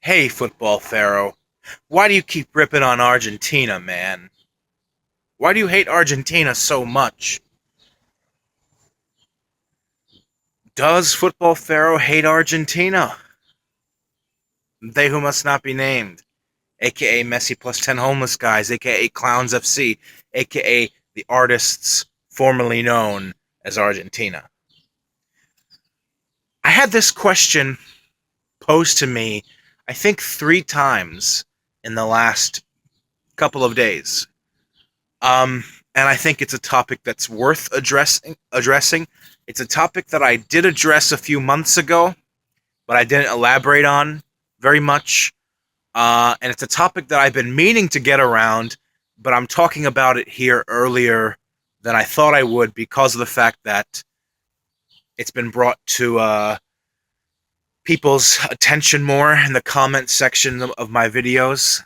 Hey, Football Pharaoh. Why do you keep ripping on Argentina, man? Why do you hate Argentina so much? Does Football Pharaoh hate Argentina? They who must not be named, aka Messi plus 10 homeless guys, aka Clowns FC, aka the artists formerly known as Argentina. I had this question posed to me, I think 3 times in the last couple of days. Um, and I think it's a topic that's worth addressing. It's a topic that I did address a few months ago, but I didn't elaborate on very much. And it's a topic that I've been meaning to get around, but I'm talking about it here earlier than I thought I would because of the fact that it's been brought to people's attention more in the comment section of my videos.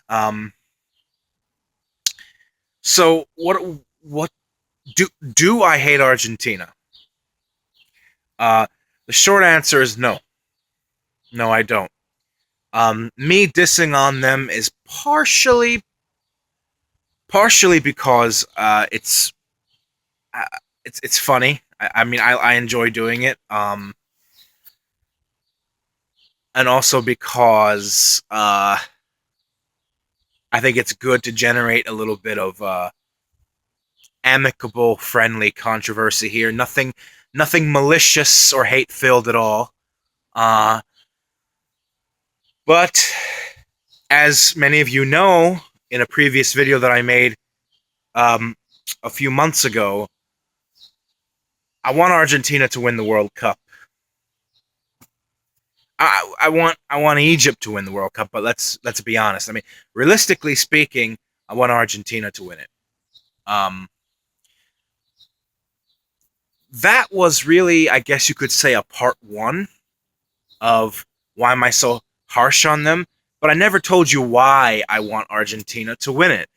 So what do I hate Argentina? Uh, the short answer is no. No, I don't. Me dissing on them is partially because uh, it's funny. I mean, I enjoy doing it. And also because I think it's good to generate a little bit of amicable, friendly controversy here. Nothing malicious or hate filled at all. Uh, but as many of you know, in a previous video that I made um, a few months ago, I want Argentina to win the World Cup. I want Egypt to win the World Cup, but let's be honest. I mean, realistically speaking, I want Argentina to win it. Um, that was really, I guess you could say, a part one of why am I so harsh on them. But I never told you why I want Argentina to win it.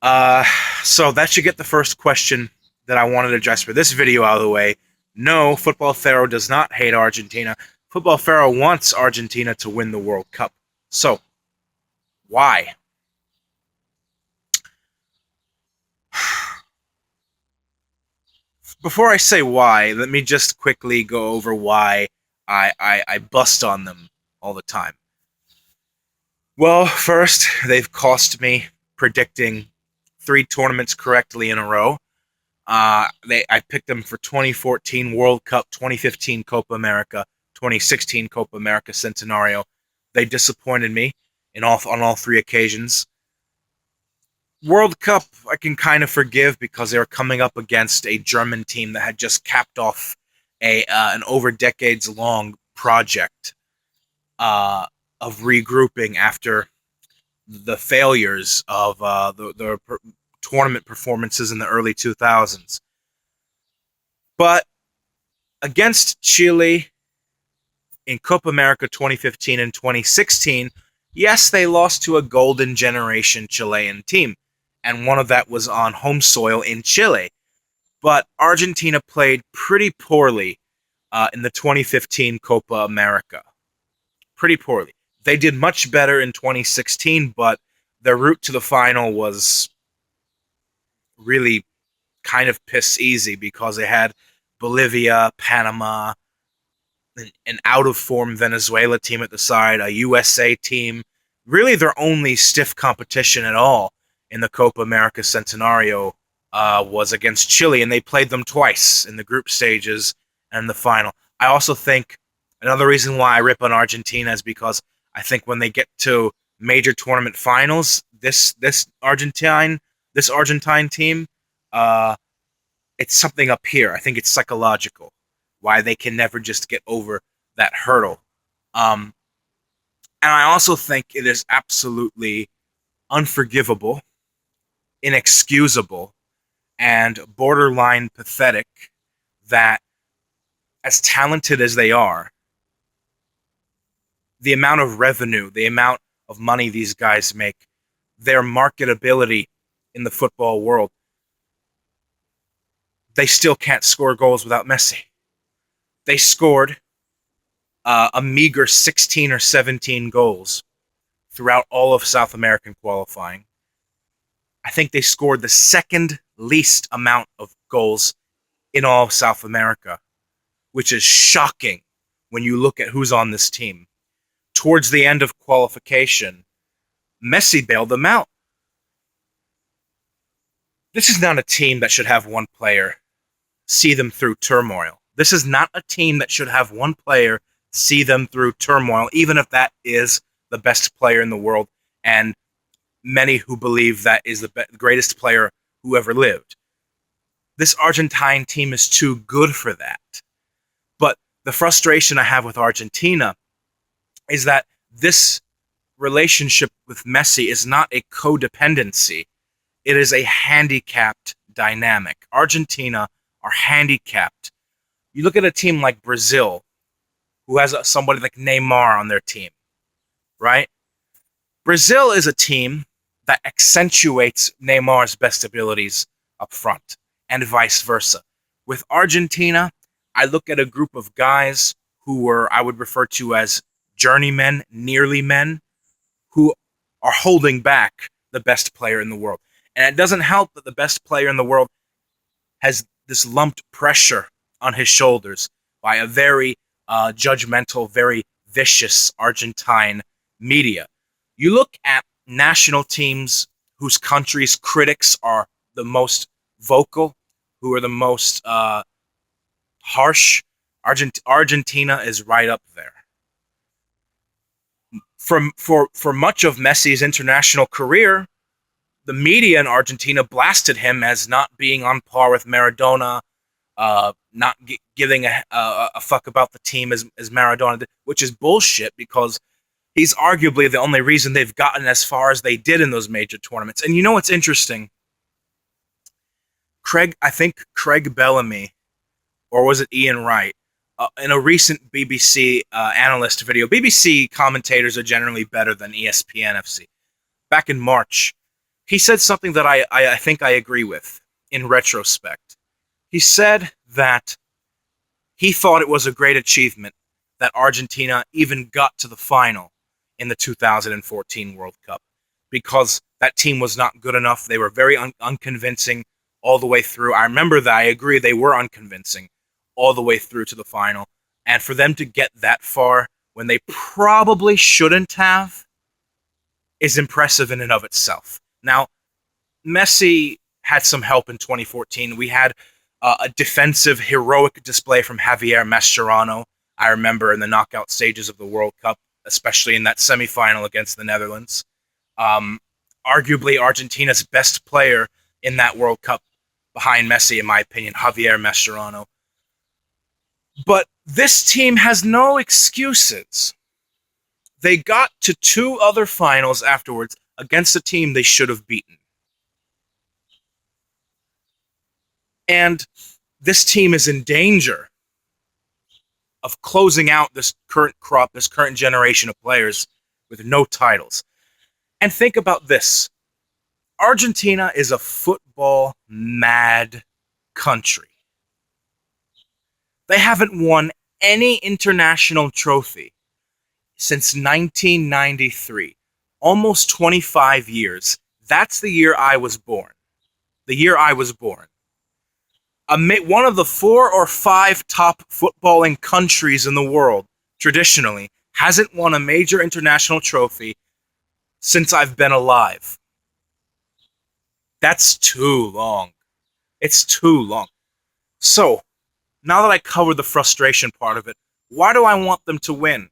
Uh, so that should get the first question that I wanted to address for this video out of the way. No, Football Pharaoh does not hate Argentina. Football Pharaoh wants Argentina to win the World Cup. So, why? Before I say why, let me just quickly go over why I bust on them all the time. Well, first, they've cost me predicting 3 tournaments correctly in a row. I picked them for 2014 World Cup, 2015 Copa America, 2016 Copa America Centenario. They disappointed me on all 3 occasions. World Cup I can kind of forgive because they were coming up against a German team that had just capped off an over decades long project uh, of regrouping after the failures of the tournament performances in the early 2000s. But against Chile in Copa America 2015 and 2016, yes, they lost to a golden generation Chilean team, and one of that was on home soil in Chile. But Argentina played pretty poorly in the 2015 Copa America. Pretty poorly. They did much better in 2016, but their route to the final was really kind of piss easy because they had Bolivia, Panama, an out of form Venezuela team at the side, a USA team. Really, their only stiff competition at all in the Copa America Centenario was against Chile, and they played them twice in the group stages and the final. I also think another reason why I rip on Argentina is because I think when they get to major tournament finals, this Argentine team, uh, it's something up here. I think it's psychological why they can never just get over that hurdle. Um, and I also think it is absolutely unforgivable, inexcusable, and borderline pathetic that, as talented as they are, the amount of revenue, the amount of money these guys make, their marketability in the football world, they still can't score goals without Messi. They scored a meager 16 or 17 goals throughout all of South American qualifying. I think they scored the second least amount of goals in all of South America, which is shocking when you look at who's on this team. Towards the end of qualification, Messi bailed them out. This is not a team that should have one player see them through turmoil. This is not a team that should have one player see them through turmoil, even if that is the best player in the world, and many who believe that is the greatest player who ever lived. This Argentine team is too good for that. But the frustration I have with Argentina is that this relationship with Messi is not a codependency. It is a handicapped dynamic. Argentina are handicapped. You look at a team like Brazil, who has somebody like Neymar on their team, right? Brazil is a team that accentuates Neymar's best abilities up front, and vice versa. With Argentina, I look at a group of guys who were, I would refer to as journeymen, nearly men, who are holding back the best player in the world. And it doesn't help that the best player in the world has this lumped pressure on his shoulders by a very judgmental, very vicious Argentine media. You look at national teams whose countries' critics are the most vocal, who are the most harsh. Argentina is right up there. For much of Messi's international career, the media in Argentina blasted him as not being on par with Maradona, not giving a fuck about the team as Maradona did, which is bullshit because he's arguably the only reason they've gotten as far as they did in those major tournaments. And you know what's interesting? I think Craig Bellamy, or was it Ian Wright, in a recent BBC analyst video, BBC commentators are generally better than ESPN FC. Back in March, he said something that I think I agree with in retrospect. He said that he thought it was a great achievement that Argentina even got to the final in the 2014 World Cup because that team was not good enough. They were very unconvincing all the way through. I remember that. I agree they were unconvincing all the way through to the final. And for them to get that far when they probably shouldn't have is impressive in and of itself. Now, Messi had some help in 2014. We had a defensive, heroic display from Javier Mascherano. I remember in the knockout stages of the World Cup, especially in that semifinal against the Netherlands. Arguably Argentina's best player in that World Cup behind Messi, in my opinion, Javier Mascherano. But this team has no excuses. They got to two other finals afterwards against a team they should have beaten. And this team is in danger of closing out this current crop, this current generation of players with no titles. And think about this. Argentina is a football mad country. They haven't won any international trophy since 1993. Almost 25 years. That's the year I was born. The year I was born. One of the 4 or 5 top footballing countries in the world, traditionally, hasn't won a major international trophy since I've been alive. That's too long. It's too long. So, now that I covered the frustration part of it, why do I want them to win?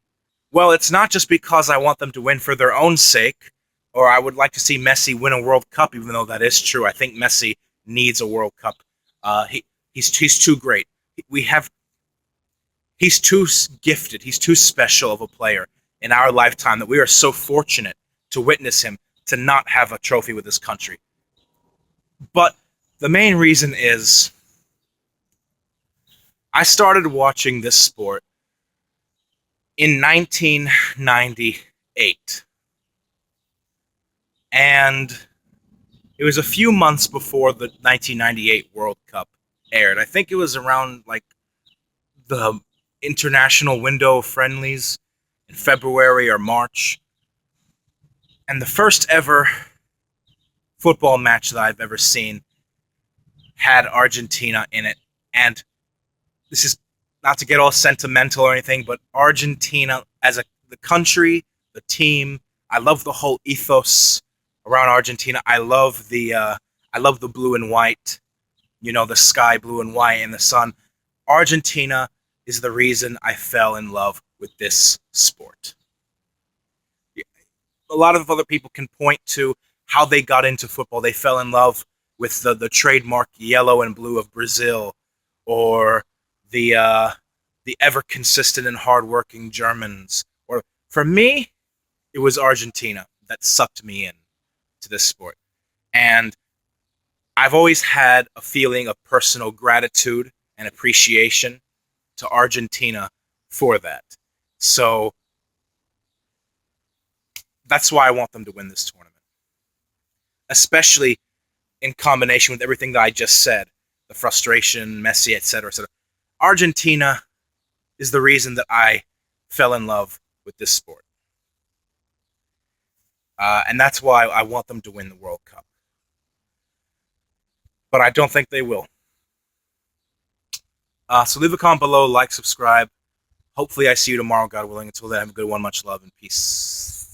Well, it's not just because I want them to win for their own sake, or I would like to see Messi win a World Cup, even though that is true. I think Messi needs a World Cup. He's too great. He's too gifted. He's too special of a player in our lifetime that we are so fortunate to witness him to not have a trophy with his country. But the main reason is I started watching this sport in 1998. And it was a few months before the 1998 World Cup aired. I think it was around like the international window of friendlies in February or March. And the first ever football match that I've ever seen had Argentina in it. And this is not to get all sentimental or anything, but Argentina as the country, the team, I love the whole ethos around Argentina. I love the blue and white, the sky blue and white and the sun. Argentina is the reason I fell in love with this sport. A lot of other people can point to how they got into football. They fell in love with the trademark yellow and blue of Brazil, or the ever consistent and hardworking Germans. Or for me, it was Argentina that sucked me in to this sport, and I've always had a feeling of personal gratitude and appreciation to Argentina for that. So that's why I want them to win this tournament, especially in combination with everything that I just said, the frustration, Messi, etc., etc. Argentina is the reason that I fell in love with this sport. And that's why I want them to win the World Cup. But I don't think they will. So leave a comment below, like, subscribe. Hopefully I see you tomorrow, God willing. Until then, have a good one. Much love and peace.